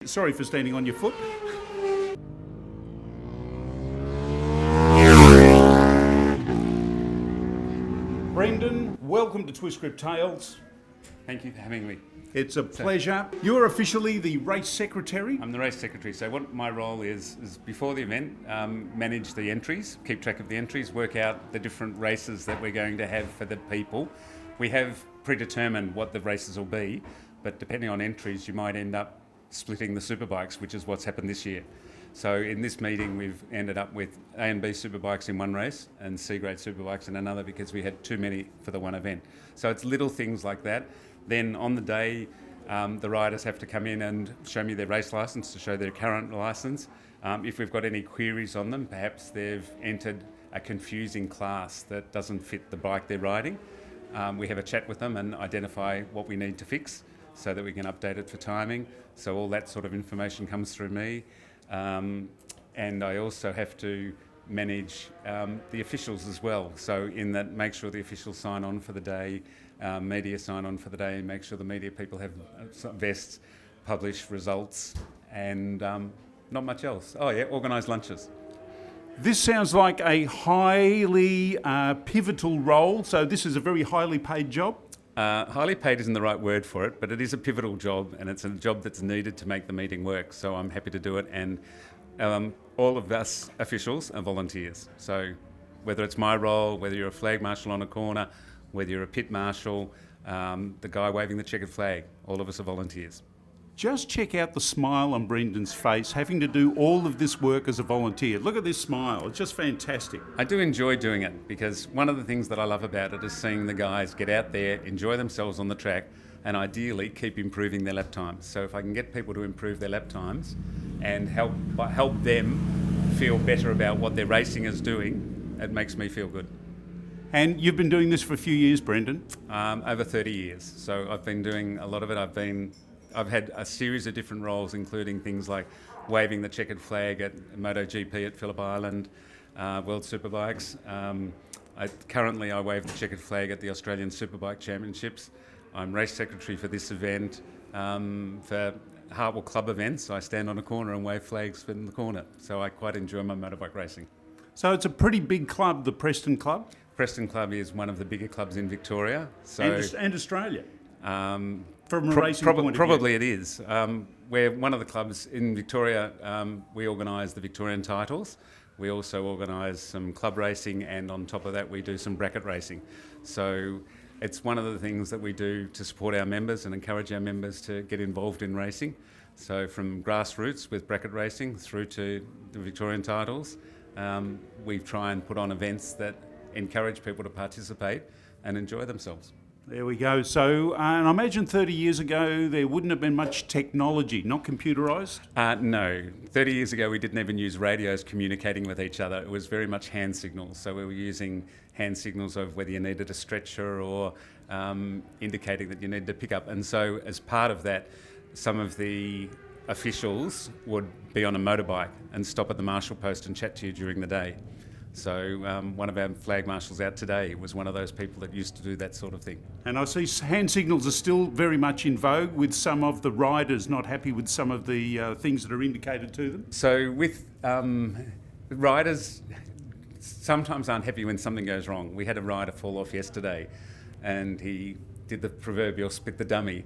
Sorry for standing on your foot. Brendan, welcome to Twist Grip Tales. Thank you for having me. It's a pleasure. You're officially the race secretary. I'm the race secretary, so what my role is before the event, manage the entries, keep track of the entries, work out the different races that we're going to have for the people. We have predetermined what the races will be, but depending on entries, you might end up splitting the superbikes, which is what's happened this year. So in this meeting, we've ended up with A and B superbikes in one race and C grade superbikes in another because we had too many for the one event. So it's little things like that. Then on the day, the riders have to come in and show me their race licence to show their current licence. If we've got any queries on them, perhaps they've entered a confusing class that doesn't fit the bike they're riding. We have a chat with them and identify what we need to fix so that we can update it for timing. So all that sort of information comes through me. And I also have to manage the officials as well. So in that, make sure the officials sign on for the day, media sign on for the day, make sure the media people have vests, publish results, and not much else. Oh yeah, organise lunches. This sounds like a highly pivotal role, so this is a very highly paid job. Highly paid isn't the right word for it, but it is a pivotal job, and it's a job that's needed to make the meeting work, so I'm happy to do it. And all of us officials are volunteers. So whether it's my role, whether you're a flag marshal on a corner, whether you're a pit marshal, the guy waving the checkered flag, all of us are volunteers. Just check out the smile on Brendan's face, having to do all of this work as a volunteer. Look at this smile, it's just fantastic. I do enjoy doing it because one of the things that I love about it is seeing the guys get out there, enjoy themselves on the track, and ideally keep improving their lap times. So if I can get people to improve their lap times and help them feel better about what their racing is doing, it makes me feel good. And you've been doing this for a few years, Brendan? Over 30 years. So I've been doing a lot of it. I've had a series of different roles, including things like waving the checkered flag at MotoGP at Phillip Island, World Superbikes. Currently, I wave the checkered flag at the Australian Superbike Championships. I'm race secretary for this event. For Hartwell Club events, I stand on a corner and wave flags in the corner. So I quite enjoy my motorbike racing. So it's a pretty big club, the Preston Club? Preston Club is one of the bigger clubs in Victoria. And Australia? From a racing point of view. Probably it is. We're one of the clubs in Victoria. We organise the Victorian titles. We also organise some club racing, and on top of that we do some bracket racing. So it's one of the things that we do to support our members and encourage our members to get involved in racing. So from grassroots with bracket racing through to the Victorian titles, we try and put on events that encourage people to participate and enjoy themselves. There we go. So, and I imagine 30 years ago there wouldn't have been much technology, not computerised? No. 30 years ago we didn't even use radios communicating with each other. It was very much hand signals. So we were using hand signals of whether you needed a stretcher or indicating that you needed to pick up. And so as part of that, some of the officials would be on a motorbike and stop at the marshal post and chat to you during the day. So one of our flag marshals out today was one of those people that used to do that sort of thing. And I see hand signals are still very much in vogue, with some of the riders not happy with some of the things that are indicated to them. So with riders, sometimes aren't happy when something goes wrong. We had a rider fall off yesterday and he did the proverbial split the dummy,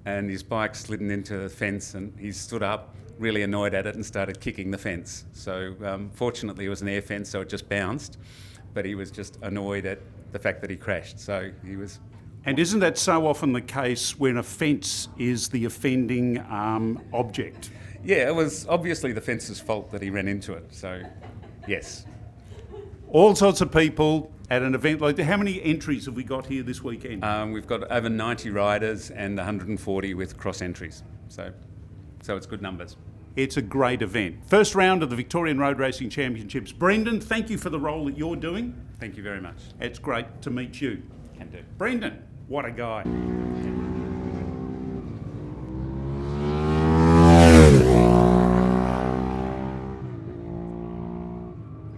and his bike slid into the fence and he stood up, really annoyed at it, and started kicking the fence. So fortunately it was an air fence, so it just bounced, but he was just annoyed at the fact that he crashed. So he was... And isn't that so often the case when a fence is the offending object? Yeah, it was obviously the fence's fault that he ran into it, so yes. All sorts of people at an event like that. How many entries have we got here this weekend? We've got over 90 riders and 140 with cross entries, so it's good numbers. It's a great event. First round of the Victorian Road Racing Championships. Brendan, thank you for the role that you're doing. Thank you very much. It's great to meet you. Can do. Brendan, what a guy.